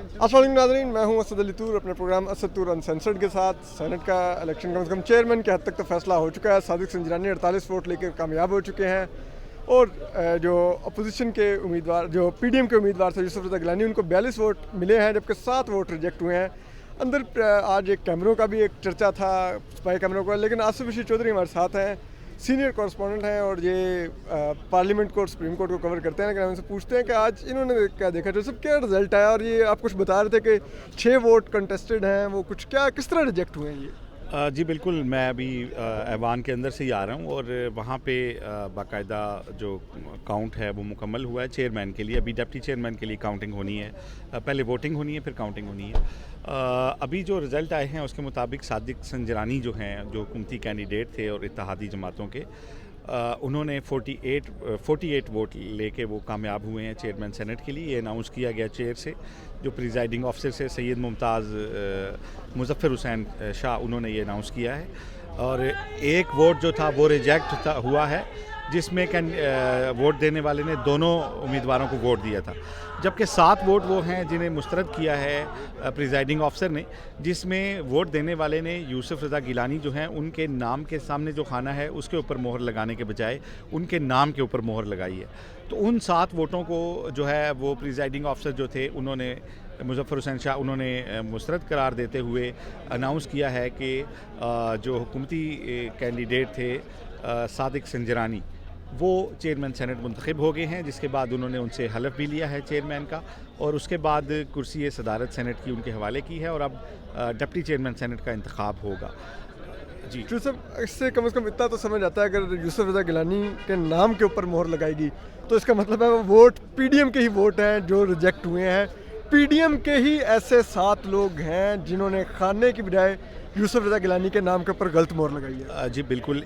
अस्सलाम वालेकुम नाज़रीन, मैं हूं असद अली तूर अपने प्रोग्राम असद तूर अनसेंसर्ड के साथ। सेनेट का इलेक्शन कम से कम चेयरमैन के हद तक तो फैसला हो चुका है। सादिक संजरानी 48 वोट लेकर कामयाब हो चुके हैं और जो अपोजिशन के उम्मीदवार, जो पीडीएम के उम्मीदवार थे यूसुफ रज़ा गिलानी, उनको 42 वोट मिले हैं, जबकि 7 वोट रिजेक्ट हुए हैं। अंदर आज एक कैमरों का भी एक चर्चा था, स्पाई कैमरों का, लेकिन आसिफ रशीद चौधरी हमारे साथ हैं, सीनियर कॉरेस्पॉन्डेंट हैं और ये पार्लियामेंट को और सुप्रीम कोर्ट को कवर करते हैं। लेकिन हम उनसे पूछते हैं कि आज इन्होंने क्या देखा, जो सब क्या रिजल्ट आया। और ये आप कुछ बता रहे थे कि 6 वोट कंटेस्टेड हैं, वो कुछ क्या किस तरह रिजेक्ट हुए हैं ये? जी बिल्कुल, मैं अभी ऐवान के अंदर से ही आ रहा हूँ और वहाँ पे बाकायदा जो काउंट है वो मुकम्मल हुआ है चेयरमैन के लिए। अभी डिप्टी चेयरमैन के लिए काउंटिंग होनी है, पहले वोटिंग होनी है फिर काउंटिंग होनी है। अभी जो रिज़ल्ट आए हैं उसके मुताबिक सादिक संजरानी जो हैं, जो हुकूमती कैंडिडेट थे और इत्तेहादी जमातों के, उन्होंने 48 वोट लेके वो कामयाब हुए हैं चेयरमैन सेनेट के लिए। ये अनाउंस किया गया चेयर से, जो प्रिजाइडिंग ऑफिसर से सैयद मुमताज़ मुज़फ़्फ़र हुसैन शाह, उन्होंने ये अनाउंस किया है। और एक वोट जो था वो रिजेक्ट हुआ है, जिसमें वोट देने वाले ने दोनों उम्मीदवारों को वोट दिया था, जबकि 7 वोट वो हैं जिन्हें मुस्तरद किया है प्रिजाइडिंग ऑफिसर ने, जिसमें वोट देने वाले ने यूसुफ रज़ा गिलानी जो हैं उनके नाम के सामने जो खाना है उसके ऊपर मोहर लगाने के बजाय उनके नाम के ऊपर मोहर लगाई है। तो उन 7 वोटों को जो है वो प्रिजाइडिंग ऑफिसर जो थे उन्होंने, मुज़फ़्फ़र हुसैन शाह, उन्होंने मुस्तरद करार देते हुए अनाउंस किया है कि जो हुकूमती कैंडिडेट थे सादिक संजरानी, वो चेयरमैन सेनेट मुंतखब हो गए हैं। जिसके बाद उन्होंने उनसे हलफ भी लिया है चेयरमैन का, और उसके बाद कुर्सी सदारत सेनेट की उनके हवाले की है और अब डिप्टी चेयरमैन सेनेट का इंतखाब होगा। जी इससे कम से कम इतना तो समझ आता है, अगर यूसुफ रज़ा गिलानी के नाम के ऊपर मोहर लगाएगी तो इसका मतलब है वो वोट पीडीएम के ही वोट हैं जो रिजेक्ट हुए हैं। पीडीएम के ही ऐसे 7 लोग हैं जिन्होंने खाने की बजाय यूसुफ रज़ा गिलानी के नाम के ऊपर गलत मोहर लगाई है। जी बिल्कुल,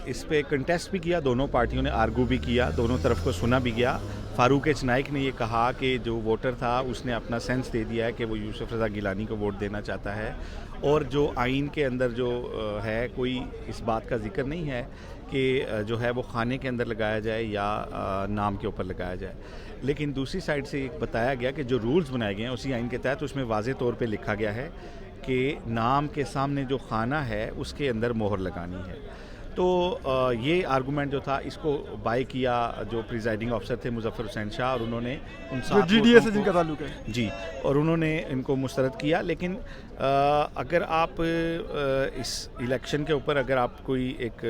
इस पे कंटेस्ट भी किया, दोनों पार्टियों ने आर्गू भी किया, दोनों तरफ को सुना भी गया। फारूक एच नाइक ने ये कहा कि जो वोटर था उसने अपना सेंस दे दिया है कि वो यूसुफ रज़ा गिलानी को वोट देना चाहता है, और जो आइन के अंदर जो है कोई इस बात का जिक्र नहीं है कि जो है वो खाने के अंदर लगाया जाए या नाम के ऊपर लगाया जाए। लेकिन दूसरी साइड से एक बताया गया कि जो रूल्स बनाए गए हैं उसी आइन के तहत, उसमें वाज़े तौर पे लिखा गया है कि नाम के सामने जो खाना है उसके अंदर मोहर लगानी है। तो ये आर्गूमेंट जो था इसको बाय किया जो प्रिजाइडिंग ऑफिसर थे मुज़फ़्फ़र हुसैन शाह, और उन्होंने उन 7 जीडीए से जिनका ताल्लुक है जी, और उन्होंने इनको मुस्तरद किया। लेकिन अगर आप इस इलेक्शन के ऊपर अगर आप कोई एक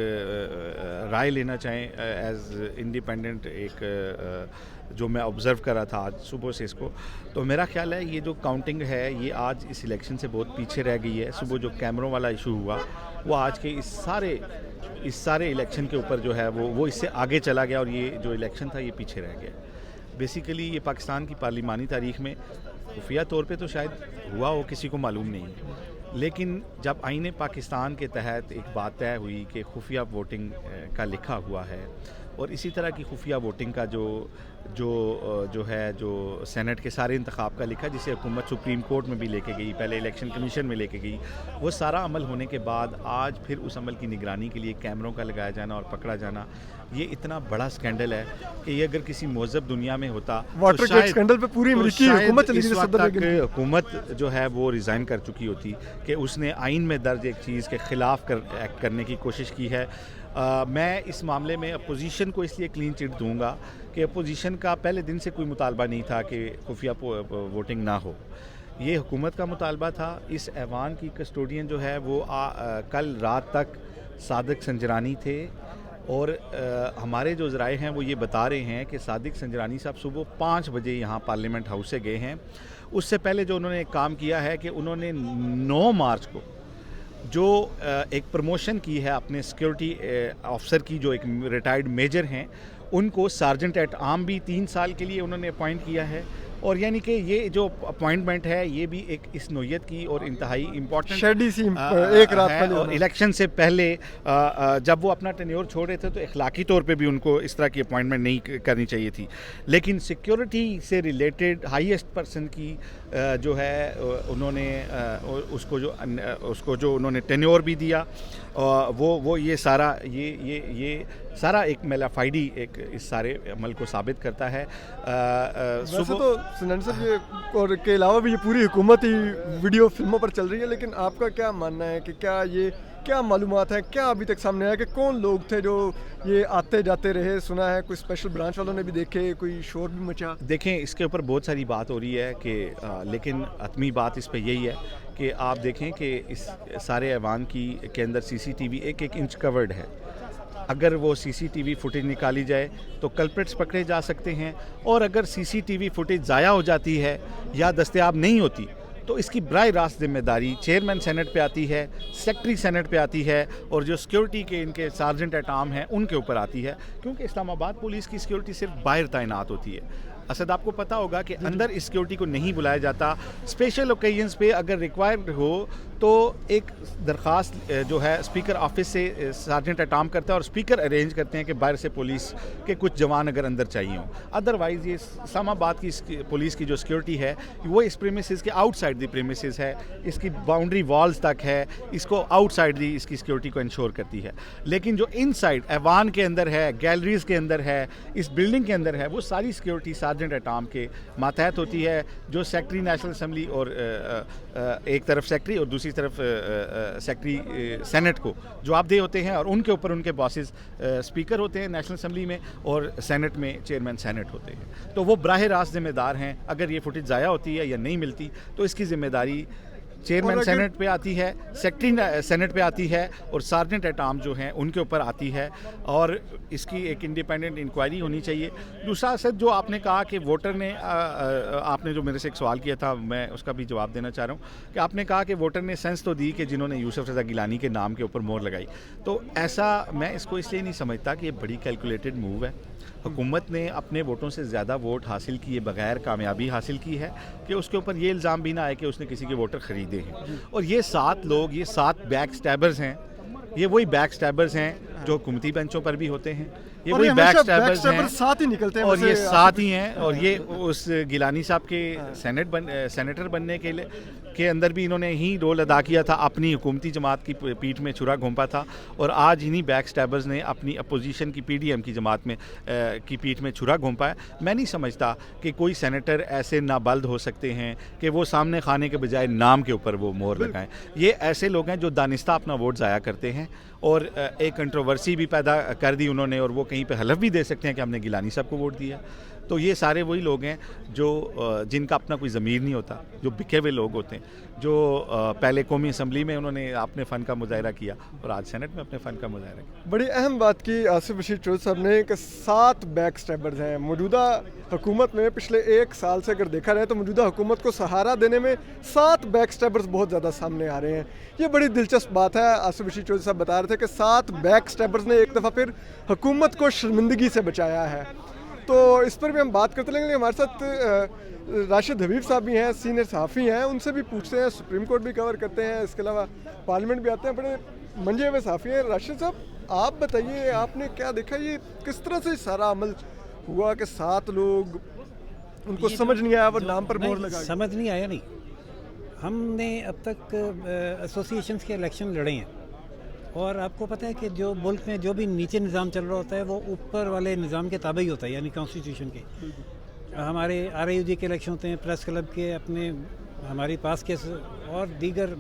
राय लेना चाहें एज इंडिपेंडेंट, एक जो मैं ऑब्ज़र्व कर रहा था आज सुबह से इसको, तो मेरा ख्याल है ये जो काउंटिंग है ये आज इस इलेक्शन से बहुत पीछे रह गई है। सुबह जो कैमरों वाला इशू हुआ वो आज के इस सारे इलेक्शन के ऊपर जो है वो इससे आगे चला गया, और ये जो इलेक्शन था ये पीछे रह गया। बेसिकली ये पाकिस्तान की पार्लिमानी तारीख़ में खुफिया तौर पे तो शायद हुआ हो, किसी को मालूम नहीं है, लेकिन जब आईने पाकिस्तान के तहत एक बात तय हुई कि खुफिया वोटिंग का लिखा हुआ है, और इसी तरह की खुफिया वोटिंग का जो है जो सेनेट के सारे इंतखाब का लिखा, जिसे हुकूमत सुप्रीम कोर्ट में भी लेके गई, पहले इलेक्शन कमीशन में लेके गई, वो सारा अमल होने के बाद आज फिर उस अमल की निगरानी के लिए कैमरों का लगाया जाना और पकड़ा जाना, ये इतना बड़ा स्कैंडल है कि ये अगर किसी मुहज़्ज़ब दुनिया में होता तो शायद स्कैंडल पे पूरी अमेरिकी हुकूमत इस वक्त तक हुकूमत जो है वो रिज़ाइन कर चुकी होती कि उसने आइन में दर्ज एक चीज़ के ख़िलाफ़ एक्ट करने की कोशिश की है। मैं इस मामले में अपोजिशन को इसलिए क्लीन चिट दूंगा कि अपोजिशन का पहले दिन से कोई मुतालबा नहीं था कि खुफिया वोटिंग ना हो, ये हुकूमत का मुतालबा था। इस ऐवान की कस्टोडियन जो है वो कल रात तक सादिक संजरानी थे, और हमारे जो ज़राए हैं वो ये बता रहे हैं कि सादिक संजरानी साहब सुबह 5 बजे यहाँ पार्लियामेंट हाउस से गए हैं। उससे पहले जो उन्होंने एक काम किया है कि उन्होंने 9 मार्च को जो एक प्रमोशन की है अपने सिक्योरिटी ऑफिसर की, जो एक रिटायर्ड मेजर हैं, उनको सार्जेंट एट आर्म भी 3 साल के लिए उन्होंने अपॉइंट किया है। और यानी कि ये जो अपॉइंटमेंट है ये भी एक इस नोयत की और इंतहाई इम्पोर्टेंट एक रात पहले, और इलेक्शन से पहले जब वो अपना टेन्योर छोड़ रहे थे तो इखलाकी तौर पे भी उनको इस तरह की अपॉइंटमेंट नहीं करनी चाहिए थी। लेकिन सिक्योरिटी से रिलेटेड हाईएस्ट पर्सन की जो है उन्होंने उसको जो उन्होंने टेन्योर भी दिया, वो ये सारा ये सारा एक मेलाफाइडी एक इस सारे अमल को साबित करता है। वैसे तो सुनैन साहब ये और के अलावा भी ये पूरी हुकूमत ही वीडियो फिल्मों पर चल रही है, लेकिन आपका क्या मानना है कि क्या मालूमात है, क्या अभी तक सामने आया कि कौन लोग थे जो ये आते जाते रहे? सुना है कोई स्पेशल ब्रांच वालों ने भी देखे, कोई शोर भी मचा। देखें, इसके ऊपर बहुत सारी बात हो रही है कि लेकिन हतमी बात इस पे यही है कि आप देखें कि इस सारे ऐवान के अंदर सीसीटीवी एक एक इंच कवर्ड है। अगर वो सीसीटीवी फुटेज निकाली जाए तो कल्प्रिट्स पकड़े जा सकते हैं, और अगर सीसीटीवी फुटेज ज़ाया हो जाती है या दस्तयाब नहीं होती तो इसकी बराह रास्त जिम्मेदारी चेयरमैन सेनेट पे आती है, सेक्रेटरी सेनेट पे आती है, और जो सिक्योरिटी के इनके सार्जेंट एट आर्म हैं उनके ऊपर आती है, क्योंकि इस्लामाबाद पुलिस की सिक्योरिटी सिर्फ बाहर तैनात होती है। असद, आपको पता होगा कि अंदर इस सिक्योरिटी को नहीं बुलाया जाता। स्पेशल ओकेजन्स पे अगर रिक्वायर्ड हो तो एक दरख्वास्त जो है स्पीकर ऑफिस से सार्जेंट एट आर्म करता है, और स्पीकर अरेंज करते हैं कि बाहर से पुलिस के कुछ जवान अगर अंदर चाहिए हों। अदरवाइज़ ये इस्लामाबाद की पुलिस की जो सिक्योरिटी है वो इस प्रीमिसेस के आउटसाइड द प्रीमिसेस है, इसकी बाउंड्री वॉल्स तक है, इसको आउटसाइड दी इसकी सिक्योरिटी को इंश्योर करती है। लेकिन जो इनसाइड ऐवान के अंदर है, गैलरीज के अंदर है, इस बिल्डिंग के अंदर है, वो सारी सिक्योरिटी सार्जेंट एट आर्म के मातहत होती है, जो सेक्रेटरी नेशनल असम्बली और एक तरफ सेक्रेटरी और दूसरी तरफ सेक्रेटरी सेनेट को जवाबदेह होते हैं, और उनके ऊपर उनके बॉसेस स्पीकर होते हैं नेशनल असम्बली में, और सेनेट में चेयरमैन सेनेट होते हैं। तो वो बराह रास्त जिम्मेदार हैं। अगर ये फुटेज ज़ाया होती है या नहीं मिलती तो इसकी जिम्मेदारी चेयरमैन सेनेट पे आती है, सेक्रेटरी सेनेट पे आती है, और सार्जेंट एट आर्म जो हैं उनके ऊपर आती है, और इसकी एक इंडिपेंडेंट इंक्वायरी होनी चाहिए। दूसरा सर, जो आपने कहा कि वोटर ने आपने जो मेरे से एक सवाल किया था, मैं उसका भी जवाब देना चाह रहा हूँ कि आपने कहा कि वोटर ने सेंस तो दी कि जिन्होंने यूसुफ रज़ा गिलानी के नाम के ऊपर मोहर लगाई। तो ऐसा मैं इसको इसलिए नहीं समझता कि ये बड़ी कैलकुलेटेड मूव है। हुकूमत ने अपने वोटों से ज़्यादा वोट हासिल किए बगैर कामयाबी हासिल की है कि उसके ऊपर ये इल्ज़ाम भी ना आए कि उसने किसी के वोटर ख़रीदे हैं। और ये 7 लोग, ये 7 बैक स्टैबर्स हैं, ये वही बैक स्टैबर्स हैं जो हुकूमती बेंचों पर भी होते हैं, ये वही बैक स्टैबर्स हैं, साथ ही निकलते हैं, और ये साथ ही हैं। और ये उस गिलानी साहब के सेनेटर बनने के अंदर भी इन्होंने ही रोल अदा किया था, अपनी हुकूमती जमात की पीठ में छुरा घोंपा था, और आज इन्हीं बैक स्टैबर्स ने अपनी अपोजिशन की PDM की जमात में की पीठ में छुरा घोंपा है। मैं नहीं समझता कि कोई सेनेटर ऐसे नाबल्द हो सकते हैं कि वो सामने खाने के बजाय नाम के ऊपर वो मोहर लगाएं। ये ऐसे लोग हैं जो दानिस्ता अपना वोट ज़ाया करते हैं, और एक कंट्रोवर्सी भी पैदा कर दी उन्होंने, और वो कहीं पे हलफ भी दे सकते हैं कि हमने गिलानी साहब को वोट दिया। तो ये सारे वही लोग हैं जो जिनका अपना कोई ज़मीर नहीं होता, जो बिके हुए लोग होते हैं, जो पहले कौमी असम्बली में उन्होंने अपने फ़न का मुजाहरा किया और आज सेनेट में अपने फ़न का मुजाहरा किया। बड़ी अहम बात की आसिफ रशीद चौधरी साहब ने कि 7 बैक स्टैबर्स हैं मौजूदा हुकूमत में। पिछले 1 साल से अगर देखा जाए तो मौजूदा हुकूमत को सहारा देने में 7 बैक स्टैबर्स बहुत ज़्यादा सामने आ रहे हैं। ये बड़ी दिलचस्प बात है। आसिफ रशीद चौधरी साहब बता रहे थे कि 7 बैक स्टैबर्स ने एक दफ़ा फिर हुकूमत को शर्मिंदगी से बचाया है। तो इस पर भी हम बात करते रहेंगे। हमारे साथ राशिद हबीब साहब भी हैं, सीनियर सहाफ़ी हैं, उनसे भी पूछते हैं। सुप्रीम कोर्ट भी कवर करते हैं, इसके अलावा पार्लियामेंट भी आते हैं, बड़े मंजे हुए सहाफ़ी हैं। राशिद साहब, आप बताइए, आपने क्या देखा, ये किस तरह से सारा अमल हुआ कि 7 लोग, उनको समझ नहीं आया, वो नाम पर मोहर लगा? समझ नहीं आया नहीं। हमने अब तक एसोसिएशंस के इलेक्शन लड़े हैं, और आपको पता है कि जो मुल्क में जो भी नीचे निज़ाम चल रहा होता है वो ऊपर वाले निज़ाम के ताबे ही होता है, यानी कॉन्स्टिट्यूशन के। हमारे RIUG के इलेक्शन होते हैं, प्रेस क्लब के अपने, हमारी पास के और दीगर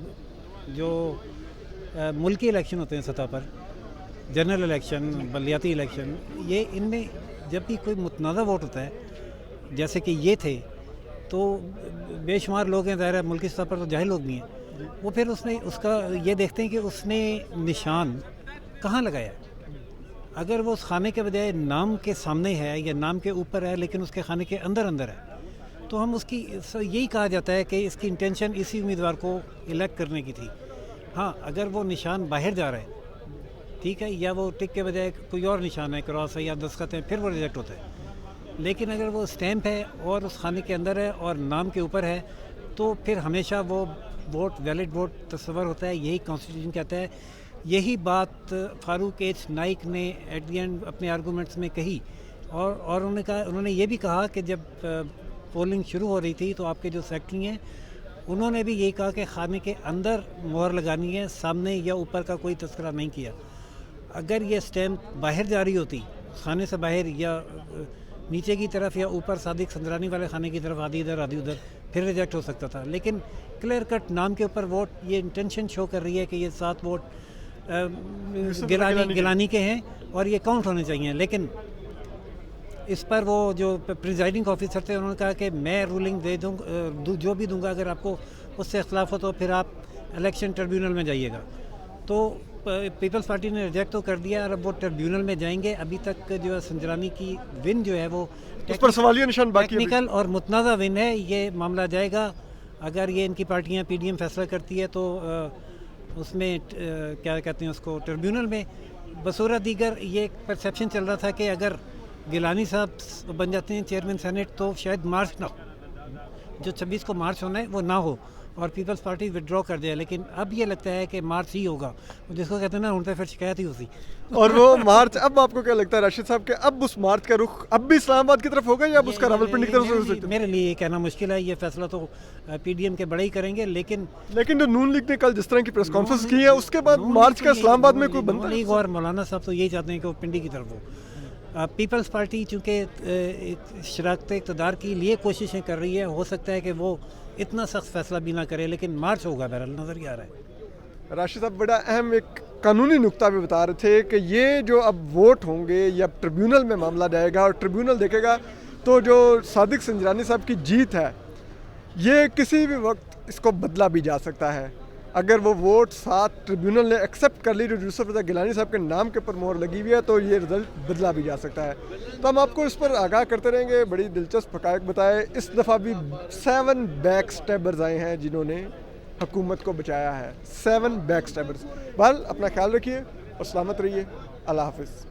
जो मुल्की इलेक्शन होते हैं सतह पर, जनरल इलेक्शन, बलियाती इलेक्शन, ये इनमें जब भी कोई मुतनाज़ा वोट होता है जैसे कि ये थे, तो बेशुमार लोग हैं, ज़ाहिर है मुल्की सतह पर तो जाहिल लोग भी हैं, वो फिर उसने उसका ये देखते हैं कि उसने निशान कहाँ लगाया। अगर वो उस खाने के बजाय नाम के सामने है या नाम के ऊपर है लेकिन उसके खाने के अंदर अंदर है, तो हम उसकी यही कहा जाता है कि इसकी इंटेंशन इसी उम्मीदवार को इलेक्ट करने की थी। हाँ, अगर वो निशान बाहर जा रहा है ठीक है, या वो टिक के बजाय कोई और निशान है, क्रॉस है या दस्तखत है, फिर वो रिजेक्ट होता है। लेकिन अगर वो स्टैम्प है और उस खाने के अंदर है और नाम के ऊपर है, तो फिर हमेशा वो वोट वैलिड वोट तस्वर होता है। यही कॉन्स्टिट्यूशन कहता है। यही बात फारूक H नाइक ने एट द एंड अपने आर्गूमेंट्स में कही, और उन्होंने ये भी कहा कि जब पोलिंग शुरू हो रही थी तो आपके जो सेक्रेटरी हैं उन्होंने भी यही कहा कि खाने के अंदर मोहर लगानी है, सामने या ऊपर का कोई तस्करा नहीं किया। अगर ये स्टैम्प बाहर जा रही होती, खाने से बाहर या नीचे की तरफ या ऊपर सादिक संदरानी वाले खाने की तरफ, आधी इधर आधी उधर, फिर रिजेक्ट हो सकता था। लेकिन क्लियर कट नाम के ऊपर वोट, ये इंटेंशन शो कर रही है कि ये 7 वोट गिलानी के हैं और ये काउंट होने चाहिए। लेकिन इस पर वो जो प्रिजाइडिंग ऑफिसर थे उन्होंने कहा कि मैं रूलिंग दे दूँ, जो भी दूंगा, अगर आपको उससे इख्तलाफ हो तो फिर आप इलेक्शन ट्रिब्यूनल में जाइएगा। तो पीपल्स पार्टी ने रिजेक्ट तो कर दिया और अब वो ट्रिब्यूनल में जाएंगे। अभी तक जो है संजरानी की विन जो है वो उस पर सवालिया निशान बाकी है। टेक्निकल और मुतनाज़ा विन है, ये मामला जाएगा। अगर ये इनकी पार्टियां पीडीएम फैसला करती है तो उसमें क्या कहते हैं उसको, ट्रिब्यूनल में। बसूरा दीगर ये परसेप्शन चल रहा था कि अगर गिलानी साहब बन जाते हैं चेयरमैन सेनेट तो शायद मार्च ना हो, जो 26 को मार्च होना है वो ना हो और पीपल्स पार्टी विड्रॉ कर दे। लेकिन अब ये लगता है कि मार्च ही होगा, जिसको कहते हैं ना उनसे फिर शिकायत ही होती। और वो मार्च, अब आपको क्या लगता है राशिद साहब के अब उस मार्च का रुख अब भी इस्लामाबाद की तरफ होगा या अब उसका रावलपिंडी की तरफ से हो सकता है? मेरे लिए ये कहना मुश्किल है। ये फैसला तो पीडीएम के बड़े ही करेंगे। लेकिन जो नून लीग ने कल जिस तरह की प्रेस कॉन्फ्रेंस की है उसके बाद मार्च का इस्लामाबाद में कोई बनता है? और मौलाना साहब तो यही चाहते हैं कि वो पिंडी की तरफ हो। पीपल्स पार्टी चूँकि शराकत इक़्तिदार के लिए कोशिशें कर रही है, हो सकता है कि वो इतना सख्त फैसला भी ना करे, लेकिन मार्च होगा, बहरहाल नज़र ही आ रहा है। राशिद साहब बड़ा अहम एक कानूनी नुक्ता भी बता रहे थे कि ये जो अब वोट होंगे या ट्रिब्यूनल में मामला जाएगा और ट्रिब्यूनल देखेगा तो जो सादिक संजरानी साहब की जीत है ये किसी भी वक्त इसको बदला भी जा सकता है। अगर वो वोट 7 ट्रिब्यूनल ने एक्सेप्ट कर ली जो यूसुफ रज़ा गिलानी साहब के नाम के ऊपर मोहर लगी हुई है तो ये रिजल्ट बदला भी जा सकता है। तो हम आपको इस पर आगाह करते रहेंगे, बड़ी दिलचस्प हक़ाइक़ बताए। इस दफ़ा भी 7 बैक स्टैबर्स आए हैं जिन्होंने हुकूमत को बचाया है। 7 बैक स्टैबर्स। बहरहाल अपना ख्याल रखिए और सलामत रहिए। अल्लाह हाफ़िज़।